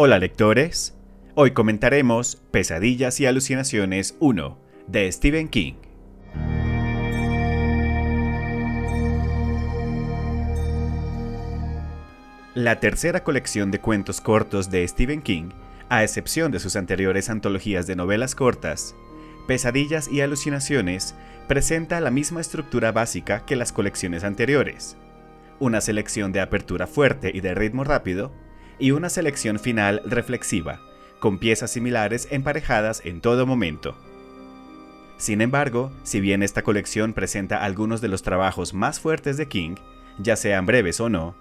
Hola lectores, hoy comentaremos Pesadillas y Alucinaciones 1 de Stephen King. La tercera colección de cuentos cortos de Stephen King, a excepción de sus anteriores antologías de novelas cortas, Pesadillas y Alucinaciones presenta la misma estructura básica que las colecciones anteriores, una selección de apertura fuerte y de ritmo rápido, y una selección final reflexiva, con piezas similares emparejadas en todo momento. Sin embargo, si bien esta colección presenta algunos de los trabajos más fuertes de King, ya sean breves o no,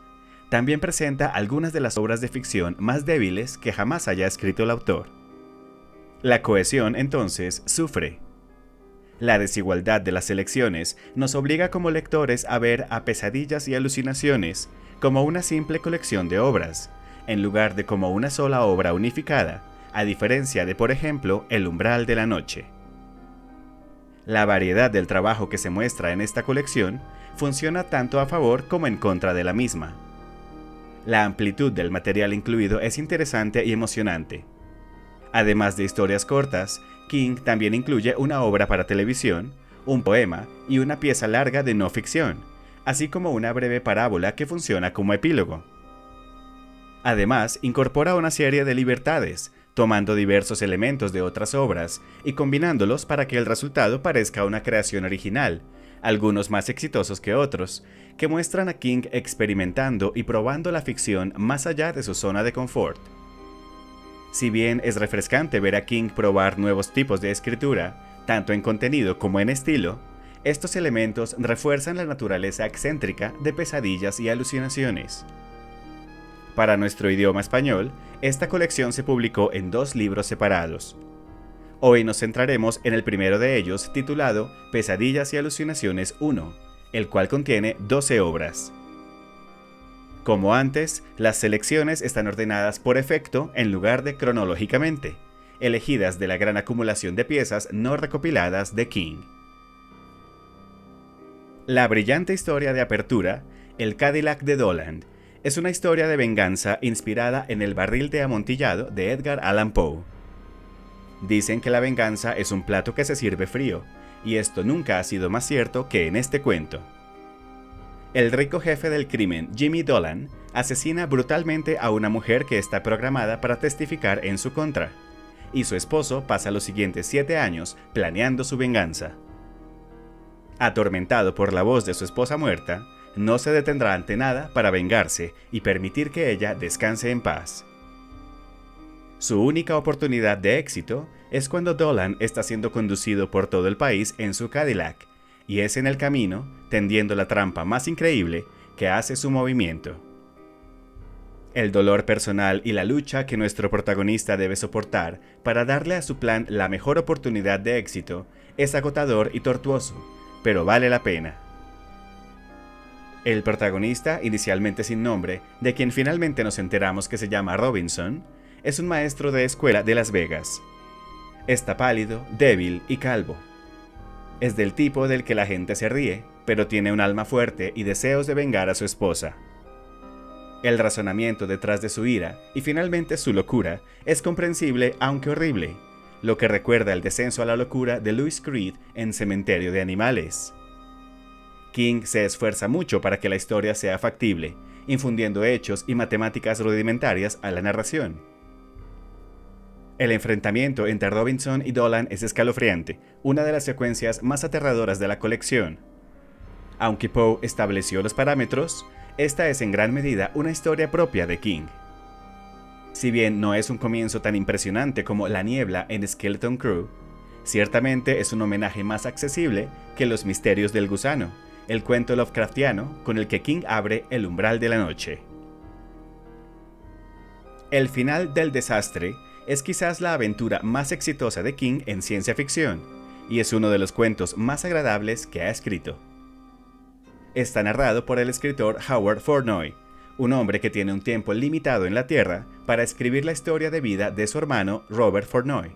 también presenta algunas de las obras de ficción más débiles que jamás haya escrito el autor. La cohesión, entonces, sufre. La desigualdad de las selecciones nos obliga como lectores a ver a Pesadillas y Alucinaciones como una simple colección de obras, en lugar de como una sola obra unificada, a diferencia de, por ejemplo, El umbral de la noche. La variedad del trabajo que se muestra en esta colección funciona tanto a favor como en contra de la misma. La amplitud del material incluido es interesante y emocionante. Además de historias cortas, King también incluye una obra para televisión, un poema y una pieza larga de no ficción, así como una breve parábola que funciona como epílogo. Además, incorpora una serie de libertades, tomando diversos elementos de otras obras y combinándolos para que el resultado parezca una creación original, algunos más exitosos que otros, que muestran a King experimentando y probando la ficción más allá de su zona de confort. Si bien es refrescante ver a King probar nuevos tipos de escritura, tanto en contenido como en estilo, estos elementos refuerzan la naturaleza excéntrica de Pesadillas y Alucinaciones. Para nuestro idioma español, esta colección se publicó en 2 libros separados. Hoy nos centraremos en el primero de ellos, titulado Pesadillas y Alucinaciones 1, el cual contiene 12 obras. Como antes, las selecciones están ordenadas por efecto en lugar de cronológicamente, elegidas de la gran acumulación de piezas no recopiladas de King. La brillante historia de apertura, El Cadillac de Doland, es una historia de venganza inspirada en El barril de amontillado de Edgar Allan Poe. Dicen que la venganza es un plato que se sirve frío, y esto nunca ha sido más cierto que en este cuento. El rico jefe del crimen, Jimmy Dolan, asesina brutalmente a una mujer que está programada para testificar en su contra, y su esposo pasa los siguientes 7 años planeando su venganza. Atormentado por la voz de su esposa muerta, no se detendrá ante nada para vengarse y permitir que ella descanse en paz. Su única oportunidad de éxito es cuando Dolan está siendo conducido por todo el país en su Cadillac, y es en el camino, tendiendo la trampa más increíble, que hace su movimiento. El dolor personal y la lucha que nuestro protagonista debe soportar para darle a su plan la mejor oportunidad de éxito es agotador y tortuoso, pero vale la pena. El protagonista, inicialmente sin nombre, de quien finalmente nos enteramos que se llama Robinson, es un maestro de escuela de Las Vegas. Está pálido, débil y calvo. Es del tipo del que la gente se ríe, pero tiene un alma fuerte y deseos de vengar a su esposa. El razonamiento detrás de su ira y finalmente su locura es comprensible aunque horrible, lo que recuerda el descenso a la locura de Louis Creed en Cementerio de Animales. King se esfuerza mucho para que la historia sea factible, infundiendo hechos y matemáticas rudimentarias a la narración. El enfrentamiento entre Robinson y Dolan es escalofriante, una de las secuencias más aterradoras de la colección. Aunque Poe estableció los parámetros, esta es en gran medida una historia propia de King. Si bien no es un comienzo tan impresionante como La niebla en Skeleton Crew, ciertamente es un homenaje más accesible que Los misterios del gusano, el cuento Lovecraftiano con el que King abre El umbral de la noche. El final del desastre es quizás la aventura más exitosa de King en ciencia ficción, y es uno de los cuentos más agradables que ha escrito. Está narrado por el escritor Howard Flournoy, un hombre que tiene un tiempo limitado en la Tierra para escribir la historia de vida de su hermano Robert Flournoy.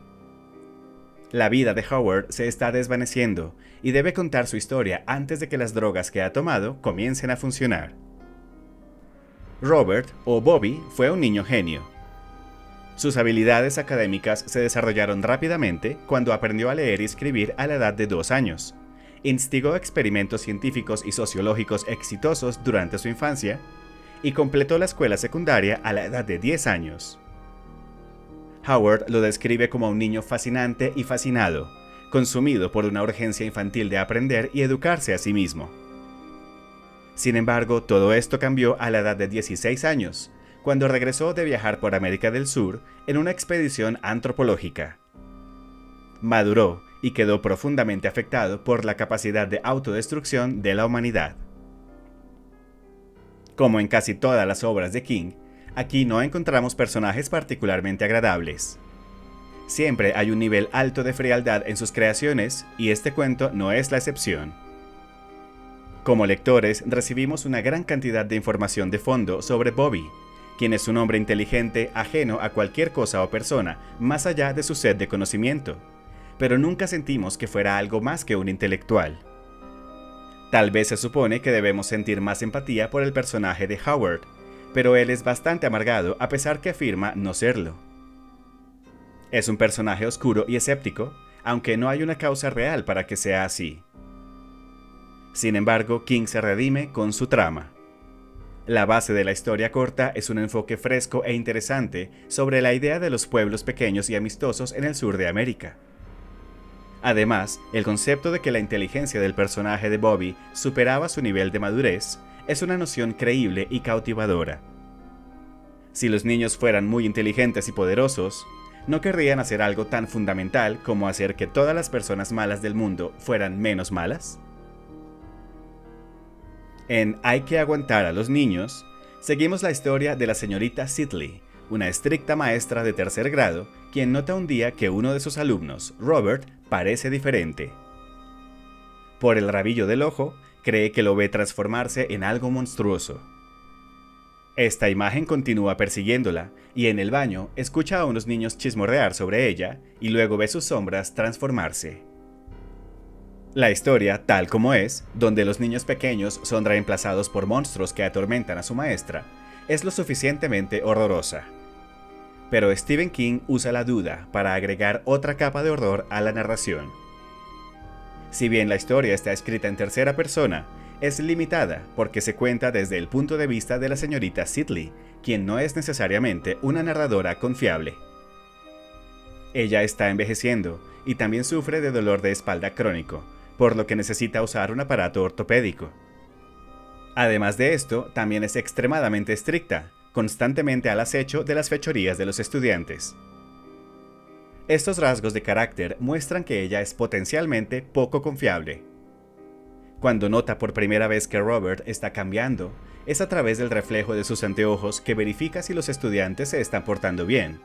La vida de Howard se está desvaneciendo y debe contar su historia antes de que las drogas que ha tomado comiencen a funcionar. Robert, o Bobby, fue un niño genio. Sus habilidades académicas se desarrollaron rápidamente cuando aprendió a leer y escribir a la edad de 2 años. Instigó experimentos científicos y sociológicos exitosos durante su infancia y completó la escuela secundaria a la edad de 10 años. Howard lo describe como un niño fascinante y fascinado, consumido por una urgencia infantil de aprender y educarse a sí mismo. Sin embargo, todo esto cambió a la edad de 16 años, cuando regresó de viajar por América del Sur en una expedición antropológica. Maduró y quedó profundamente afectado por la capacidad de autodestrucción de la humanidad. Como en casi todas las obras de King, aquí no encontramos personajes particularmente agradables. Siempre hay un nivel alto de frialdad en sus creaciones y este cuento no es la excepción. Como lectores recibimos una gran cantidad de información de fondo sobre Bobby, quien es un hombre inteligente ajeno a cualquier cosa o persona más allá de su sed de conocimiento, pero nunca sentimos que fuera algo más que un intelectual. Tal vez se supone que debemos sentir más empatía por el personaje de Howard, pero él es bastante amargado a pesar que afirma no serlo. Es un personaje oscuro y escéptico, aunque no hay una causa real para que sea así. Sin embargo, King se redime con su trama. La base de la historia corta es un enfoque fresco e interesante sobre la idea de los pueblos pequeños y amistosos en el sur de América. Además, el concepto de que la inteligencia del personaje de Bobby superaba su nivel de madurez es una noción creíble y cautivadora. Si los niños fueran muy inteligentes y poderosos, ¿no querrían hacer algo tan fundamental como hacer que todas las personas malas del mundo fueran menos malas? En Hay que aguantar a los niños, seguimos la historia de la señorita Sidley, una estricta maestra de tercer grado, quien nota un día que uno de sus alumnos, Robert, parece diferente. Por el rabillo del ojo, cree que lo ve transformarse en algo monstruoso. Esta imagen continúa persiguiéndola, y en el baño escucha a unos niños chismorrear sobre ella, y luego ve sus sombras transformarse. La historia, tal como es, donde los niños pequeños son reemplazados por monstruos que atormentan a su maestra, es lo suficientemente horrorosa. Pero Stephen King usa la duda para agregar otra capa de horror a la narración. Si bien la historia está escrita en tercera persona, es limitada porque se cuenta desde el punto de vista de la señorita Sidley, quien no es necesariamente una narradora confiable. Ella está envejeciendo y también sufre de dolor de espalda crónico, por lo que necesita usar un aparato ortopédico. Además de esto, también es extremadamente estricta, constantemente al acecho de las fechorías de los estudiantes. Estos rasgos de carácter muestran que ella es potencialmente poco confiable. Cuando nota por primera vez que Robert está cambiando, es a través del reflejo de sus anteojos que verifica si los estudiantes se están portando bien.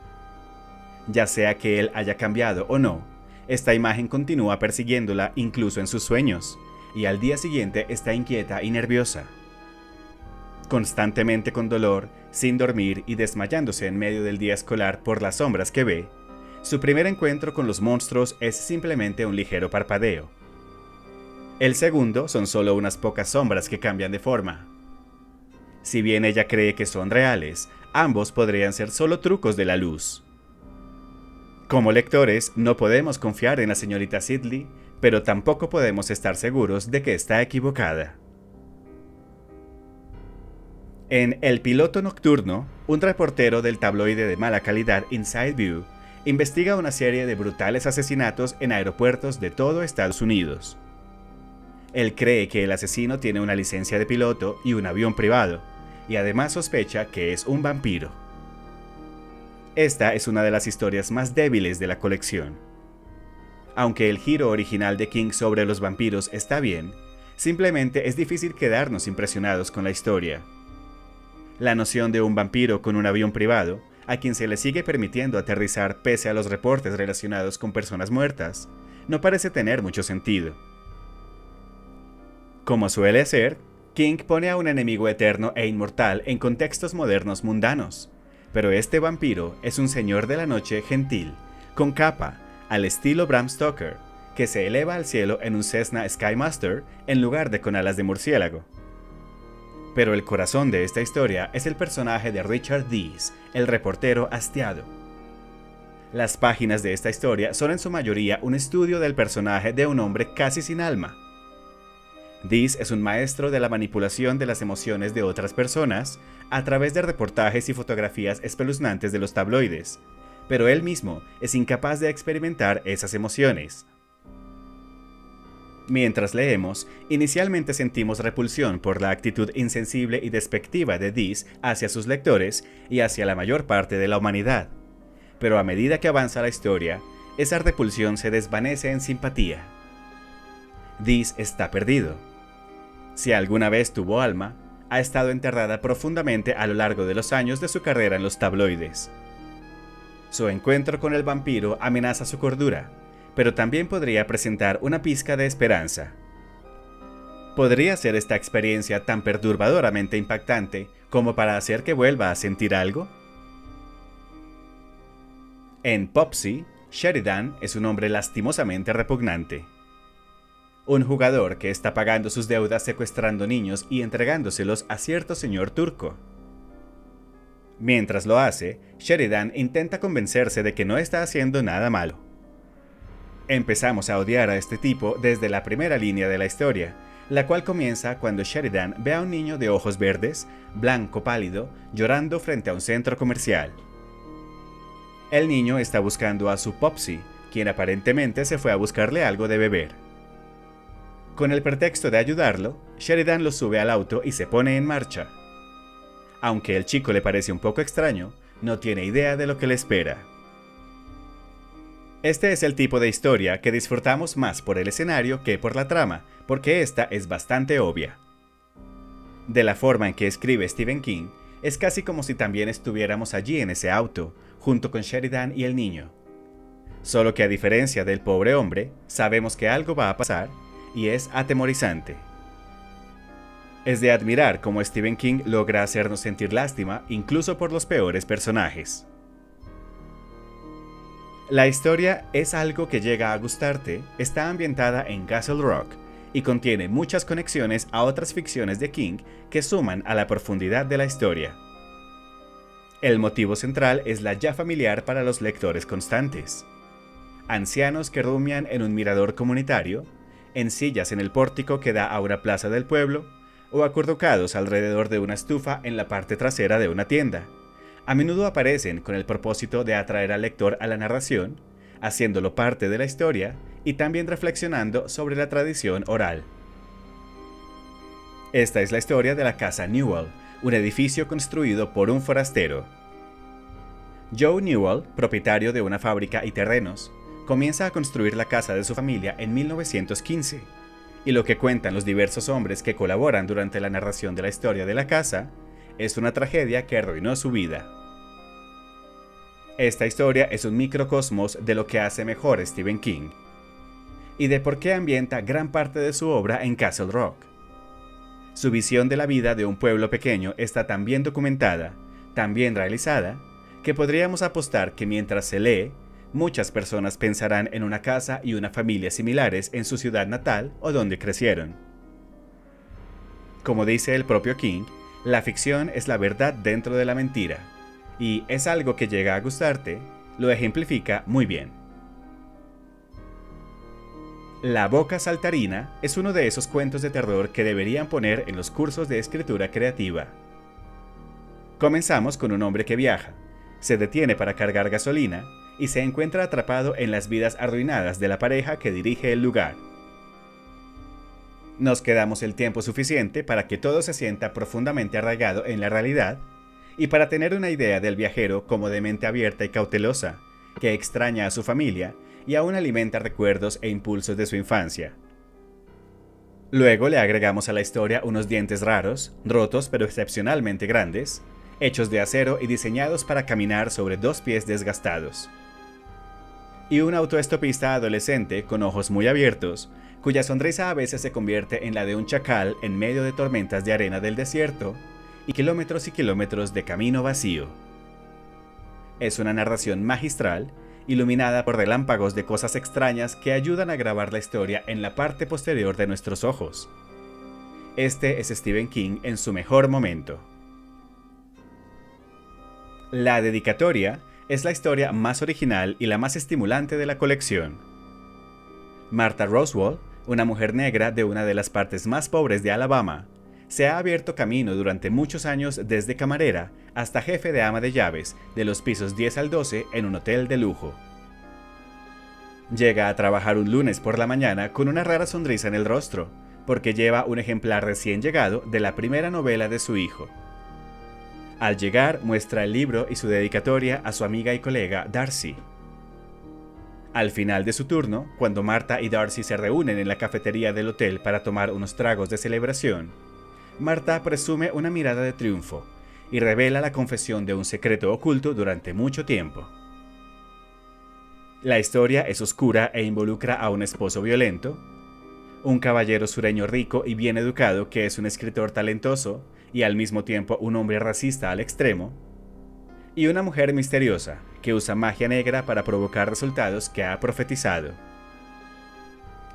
Ya sea que él haya cambiado o no, esta imagen continúa persiguiéndola incluso en sus sueños, y al día siguiente está inquieta y nerviosa. Constantemente con dolor, sin dormir y desmayándose en medio del día escolar por las sombras que ve, su primer encuentro con los monstruos es simplemente un ligero parpadeo. El segundo son solo unas pocas sombras que cambian de forma. Si bien ella cree que son reales, ambos podrían ser solo trucos de la luz. Como lectores, no podemos confiar en la señorita Sidley, pero tampoco podemos estar seguros de que está equivocada. En El piloto nocturno, un reportero del tabloide de mala calidad Inside View investiga una serie de brutales asesinatos en aeropuertos de todo Estados Unidos. Él cree que el asesino tiene una licencia de piloto y un avión privado, y además sospecha que es un vampiro. Esta es una de las historias más débiles de la colección. Aunque el giro original de King sobre los vampiros está bien, simplemente es difícil quedarnos impresionados con la historia. La noción de un vampiro con un avión privado, a quien se le sigue permitiendo aterrizar pese a los reportes relacionados con personas muertas, no parece tener mucho sentido. Como suele ser, King pone a un enemigo eterno e inmortal en contextos modernos mundanos, pero este vampiro es un señor de la noche gentil, con capa, al estilo Bram Stoker, que se eleva al cielo en un Cessna Skymaster en lugar de con alas de murciélago. Pero el corazón de esta historia es el personaje de Richard Dees, el reportero hastiado, Las páginas de esta historia son en su mayoría un estudio del personaje de un hombre casi sin alma. Dees es un maestro de la manipulación de las emociones de otras personas a través de reportajes y fotografías espeluznantes de los tabloides, pero él mismo es incapaz de experimentar esas emociones. Mientras leemos, inicialmente sentimos repulsión por la actitud insensible y despectiva de Dees hacia sus lectores y hacia la mayor parte de la humanidad. Pero a medida que avanza la historia, esa repulsión se desvanece en simpatía. Dees está perdido. Si alguna vez tuvo alma, ha estado enterrada profundamente a lo largo de los años de su carrera en los tabloides. Su encuentro con el vampiro amenaza su cordura, pero también podría presentar una pizca de esperanza. ¿Podría ser esta experiencia tan perturbadoramente impactante como para hacer que vuelva a sentir algo? En Popsy, Sheridan es un hombre lastimosamente repugnante. Un jugador que está pagando sus deudas secuestrando niños y entregándoselos a cierto señor turco. Mientras lo hace, Sheridan intenta convencerse de que no está haciendo nada malo. Empezamos a odiar a este tipo desde la primera línea de la historia, la cual comienza cuando Sheridan ve a un niño de ojos verdes, blanco pálido, llorando frente a un centro comercial. El niño está buscando a su Popsy, quien aparentemente se fue a buscarle algo de beber. Con el pretexto de ayudarlo, Sheridan lo sube al auto y se pone en marcha. Aunque el chico le parece un poco extraño, no tiene idea de lo que le espera. Este es el tipo de historia que disfrutamos más por el escenario que por la trama, porque esta es bastante obvia. De la forma en que escribe Stephen King, es casi como si también estuviéramos allí en ese auto, junto con Sheridan y el niño. Solo que a diferencia del pobre hombre, sabemos que algo va a pasar, y es atemorizante. Es de admirar cómo Stephen King logra hacernos sentir lástima incluso por los peores personajes. La historia Es algo que llega a gustarte está ambientada en Castle Rock y contiene muchas conexiones a otras ficciones de King que suman a la profundidad de la historia. El motivo central es la ya familiar para los lectores constantes. Ancianos que rumian en un mirador comunitario, en sillas en el pórtico que da a una plaza del pueblo, o acurrucados alrededor de una estufa en la parte trasera de una tienda. A menudo aparecen con el propósito de atraer al lector a la narración, haciéndolo parte de la historia y también reflexionando sobre la tradición oral. Esta es la historia de la Casa Newell, un edificio construido por un forastero. Joe Newell, propietario de una fábrica y terrenos, comienza a construir la casa de su familia en 1915, y lo que cuentan los diversos hombres que colaboran durante la narración de la historia de la casa es una tragedia que arruinó su vida. Esta historia es un microcosmos de lo que hace mejor Stephen King, y de por qué ambienta gran parte de su obra en Castle Rock. Su visión de la vida de un pueblo pequeño está tan bien documentada, tan bien realizada, que podríamos apostar que mientras se lee, muchas personas pensarán en una casa y una familia similares en su ciudad natal o donde crecieron. Como dice el propio King, la ficción es la verdad dentro de la mentira, y Es algo que llega a gustarte lo ejemplifica muy bien. La boca saltarina es uno de esos cuentos de terror que deberían poner en los cursos de escritura creativa. Comenzamos con un hombre que viaja, se detiene para cargar gasolina y se encuentra atrapado en las vidas arruinadas de la pareja que dirige el lugar. Nos quedamos el tiempo suficiente para que todo se sienta profundamente arraigado en la realidad y para tener una idea del viajero como de mente abierta y cautelosa, que extraña a su familia y aún alimenta recuerdos e impulsos de su infancia. Luego le agregamos a la historia unos dientes raros, rotos pero excepcionalmente grandes, hechos de acero y diseñados para caminar sobre dos pies desgastados. Y un autoestopista adolescente con ojos muy abiertos, cuya sonrisa a veces se convierte en la de un chacal en medio de tormentas de arena del desierto y kilómetros de camino vacío. Es una narración magistral, iluminada por relámpagos de cosas extrañas que ayudan a grabar la historia en la parte posterior de nuestros ojos. Este es Stephen King en su mejor momento. La dedicatoria es la historia más original y la más estimulante de la colección. Martha Roswell, una mujer negra de una de las partes más pobres de Alabama, se ha abierto camino durante muchos años desde camarera hasta jefe de ama de llaves de los pisos 10 al 12 en un hotel de lujo. Llega a trabajar un lunes por la mañana con una rara sonrisa en el rostro, porque lleva un ejemplar recién llegado de la primera novela de su hijo. Al llegar, muestra el libro y su dedicatoria a su amiga y colega Darcy. Al final de su turno, cuando Martha y Darcy se reúnen en la cafetería del hotel para tomar unos tragos de celebración, Martha presume una mirada de triunfo y revela la confesión de un secreto oculto durante mucho tiempo. La historia es oscura e involucra a un esposo violento, un caballero sureño rico y bien educado que es un escritor talentoso y al mismo tiempo un hombre racista al extremo, y una mujer misteriosa que usa magia negra para provocar resultados que ha profetizado.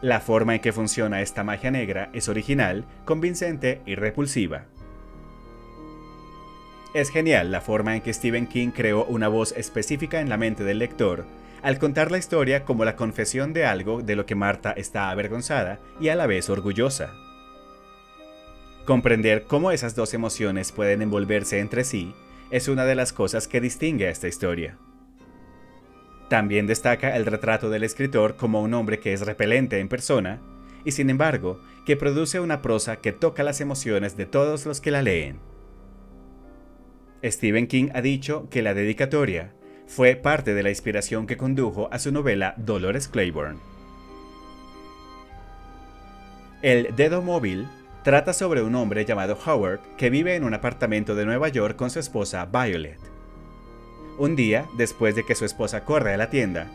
La forma en que funciona esta magia negra es original, convincente y repulsiva. Es genial la forma en que Stephen King creó una voz específica en la mente del lector al contar la historia como la confesión de algo de lo que Martha está avergonzada y a la vez orgullosa. Comprender cómo esas dos emociones pueden envolverse entre sí es una de las cosas que distingue a esta historia. También destaca el retrato del escritor como un hombre que es repelente en persona y sin embargo que produce una prosa que toca las emociones de todos los que la leen. Stephen King ha dicho que la dedicatoria fue parte de la inspiración que condujo a su novela Dolores Claiborne. El Dedo Móvil trata sobre un hombre llamado Howard que vive en un apartamento de Nueva York con su esposa Violet. Un día, después de que su esposa corre a la tienda,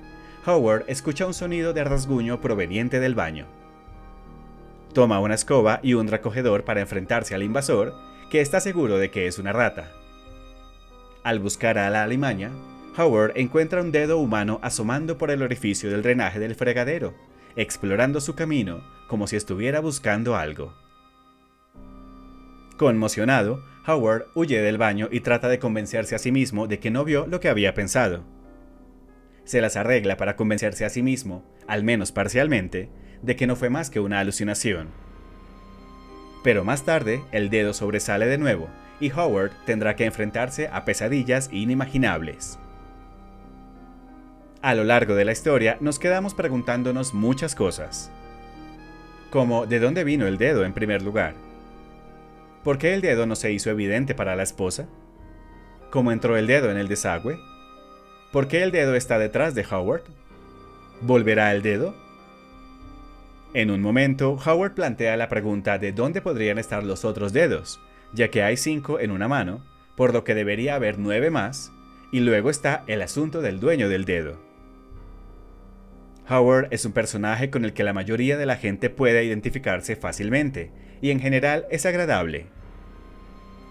Howard escucha un sonido de rasguño proveniente del baño. Toma una escoba y un recogedor para enfrentarse al invasor, que está seguro de que es una rata. Al buscar a la alimaña, Howard encuentra un dedo humano asomando por el orificio del drenaje del fregadero, explorando su camino como si estuviera buscando algo. Conmocionado, Howard huye del baño y trata de convencerse a sí mismo de que no vio lo que había pensado. Se las arregla para convencerse a sí mismo, al menos parcialmente, de que no fue más que una alucinación. Pero más tarde, el dedo sobresale de nuevo, y Howard tendrá que enfrentarse a pesadillas inimaginables. A lo largo de la historia nos quedamos preguntándonos muchas cosas. Como ¿de dónde vino el dedo en primer lugar? ¿Por qué el dedo no se hizo evidente para la esposa? ¿Cómo entró el dedo en el desagüe? ¿Por qué el dedo está detrás de Howard? ¿Volverá el dedo? En un momento, Howard plantea la pregunta de dónde podrían estar los otros dedos, ya que hay 5 en una mano, por lo que debería haber 9 más, y luego está el asunto del dueño del dedo. Howard es un personaje con el que la mayoría de la gente puede identificarse fácilmente, y en general es agradable.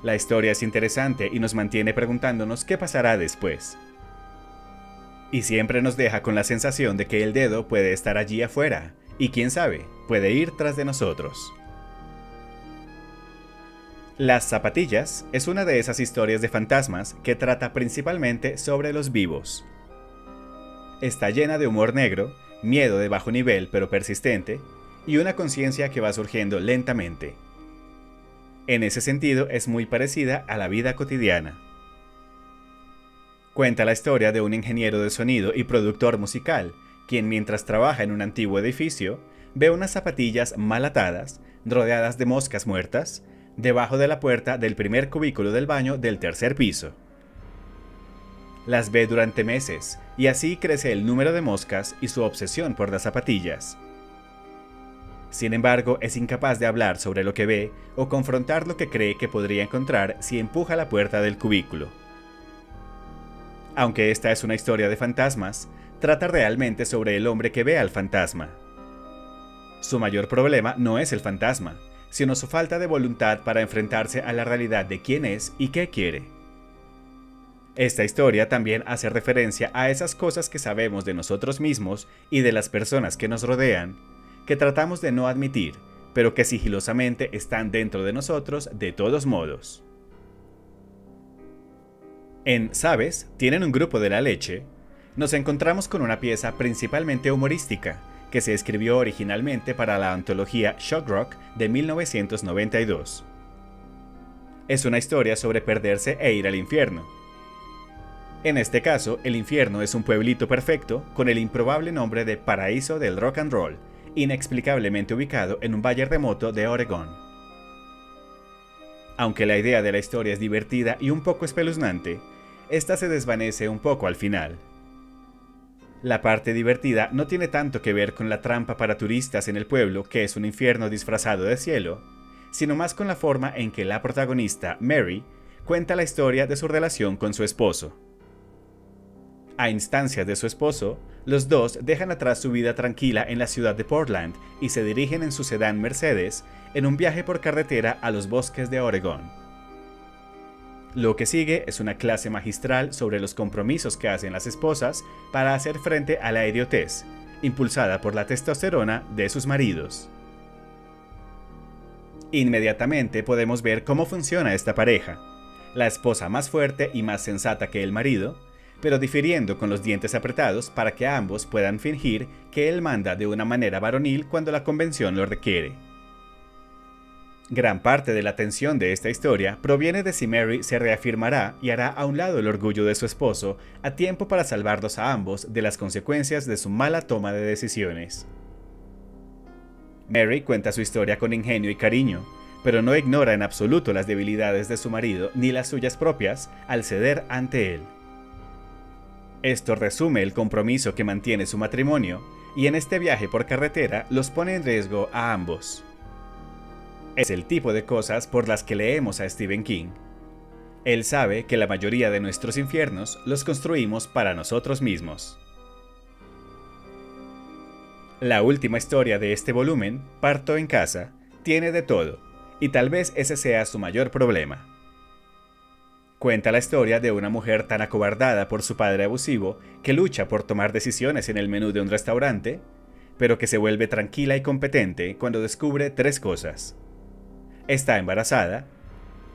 La historia es interesante y nos mantiene preguntándonos qué pasará después. Y siempre nos deja con la sensación de que el dedo puede estar allí afuera, y quién sabe, puede ir tras de nosotros. Las zapatillas es una de esas historias de fantasmas que trata principalmente sobre los vivos. Está llena de humor negro, miedo de bajo nivel pero persistente, y una conciencia que va surgiendo lentamente. En ese sentido es muy parecida a la vida cotidiana. Cuenta la historia de un ingeniero de sonido y productor musical, quien mientras trabaja en un antiguo edificio, ve unas zapatillas mal atadas, rodeadas de moscas muertas, debajo de la puerta del primer cubículo del baño del tercer piso. Las ve durante meses, y así crece el número de moscas y su obsesión por las zapatillas. Sin embargo, es incapaz de hablar sobre lo que ve o confrontar lo que cree que podría encontrar si empuja la puerta del cubículo. Aunque esta es una historia de fantasmas, trata realmente sobre el hombre que ve al fantasma. Su mayor problema no es el fantasma, sino su falta de voluntad para enfrentarse a la realidad de quién es y qué quiere. Esta historia también hace referencia a esas cosas que sabemos de nosotros mismos y de las personas que nos rodean, que tratamos de no admitir, pero que sigilosamente están dentro de nosotros de todos modos. En ¿Sabes? Tienen un grupo de la leche, nos encontramos con una pieza principalmente humorística, que se escribió originalmente para la antología Shock Rock de 1992. Es una historia sobre perderse e ir al infierno. En este caso, el infierno es un pueblito perfecto con el improbable nombre de Paraíso del Rock and Roll, inexplicablemente ubicado en un valle remoto de Oregón. Aunque la idea de la historia es divertida y un poco espeluznante, esta se desvanece un poco al final. La parte divertida no tiene tanto que ver con la trampa para turistas en el pueblo, que es un infierno disfrazado de cielo, sino más con la forma en que la protagonista, Mary, cuenta la historia de su relación con su esposo. A instancias de su esposo, los dos dejan atrás su vida tranquila en la ciudad de Portland y se dirigen en su sedán Mercedes en un viaje por carretera a los bosques de Oregón. Lo que sigue es una clase magistral sobre los compromisos que hacen las esposas para hacer frente a la idiotez, impulsada por la testosterona de sus maridos. Inmediatamente podemos ver cómo funciona esta pareja, la esposa más fuerte y más sensata que el marido, pero difiriendo con los dientes apretados para que ambos puedan fingir que él manda de una manera varonil cuando la convención lo requiere. Gran parte de la tensión de esta historia proviene de si Mary se reafirmará y hará a un lado el orgullo de su esposo a tiempo para salvarlos a ambos de las consecuencias de su mala toma de decisiones. Mary cuenta su historia con ingenio y cariño, pero no ignora en absoluto las debilidades de su marido ni las suyas propias al ceder ante él. Esto resume el compromiso que mantiene su matrimonio y en este viaje por carretera los pone en riesgo a ambos. Es el tipo de cosas por las que leemos a Stephen King. Él sabe que la mayoría de nuestros infiernos los construimos para nosotros mismos. La última historia de este volumen, Parto en casa, tiene de todo, y tal vez ese sea su mayor problema. Cuenta la historia de una mujer tan acobardada por su padre abusivo que lucha por tomar decisiones en el menú de un restaurante, pero que se vuelve tranquila y competente cuando descubre 3 cosas. Está embarazada,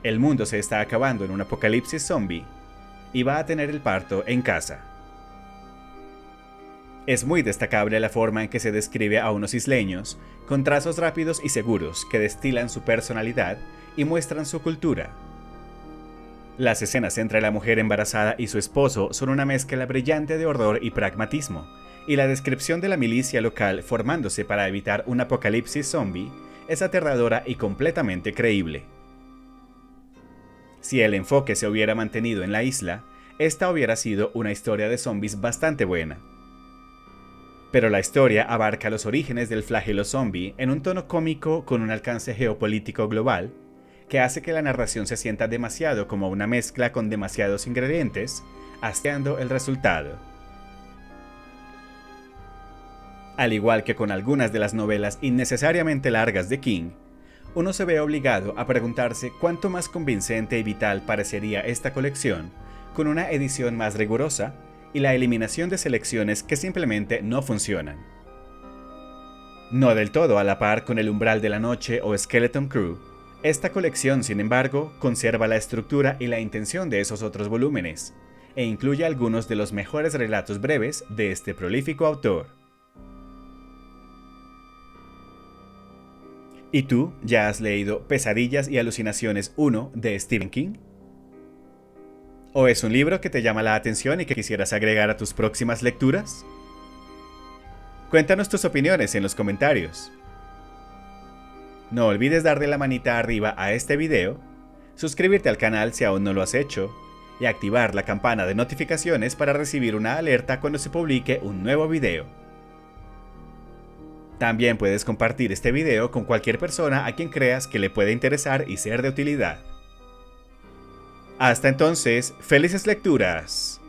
el mundo se está acabando en un apocalipsis zombie, y va a tener el parto en casa. Es muy destacable la forma en que se describe a unos isleños, con trazos rápidos y seguros que destilan su personalidad y muestran su cultura. Las escenas entre la mujer embarazada y su esposo son una mezcla brillante de horror y pragmatismo, y la descripción de la milicia local formándose para evitar un apocalipsis zombie es aterradora y completamente creíble. Si el enfoque se hubiera mantenido en la isla, esta hubiera sido una historia de zombies bastante buena. Pero la historia abarca los orígenes del flagelo zombie en un tono cómico con un alcance geopolítico global, que hace que la narración se sienta demasiado como una mezcla con demasiados ingredientes, hastiando el resultado. Al igual que con algunas de las novelas innecesariamente largas de King, uno se ve obligado a preguntarse cuánto más convincente y vital parecería esta colección con una edición más rigurosa y la eliminación de selecciones que simplemente no funcionan. No del todo a la par con El umbral de la noche o Skeleton Crew, esta colección, sin embargo, conserva la estructura y la intención de esos otros volúmenes, e incluye algunos de los mejores relatos breves de este prolífico autor. ¿Y tú ya has leído Pesadillas y Alucinaciones 1 de Stephen King? ¿O es un libro que te llama la atención y que quisieras agregar a tus próximas lecturas? Cuéntanos tus opiniones en los comentarios. No olvides darle la manita arriba a este video, suscribirte al canal si aún no lo has hecho, y activar la campana de notificaciones para recibir una alerta cuando se publique un nuevo video. También puedes compartir este video con cualquier persona a quien creas que le puede interesar y ser de utilidad. Hasta entonces, ¡felices lecturas!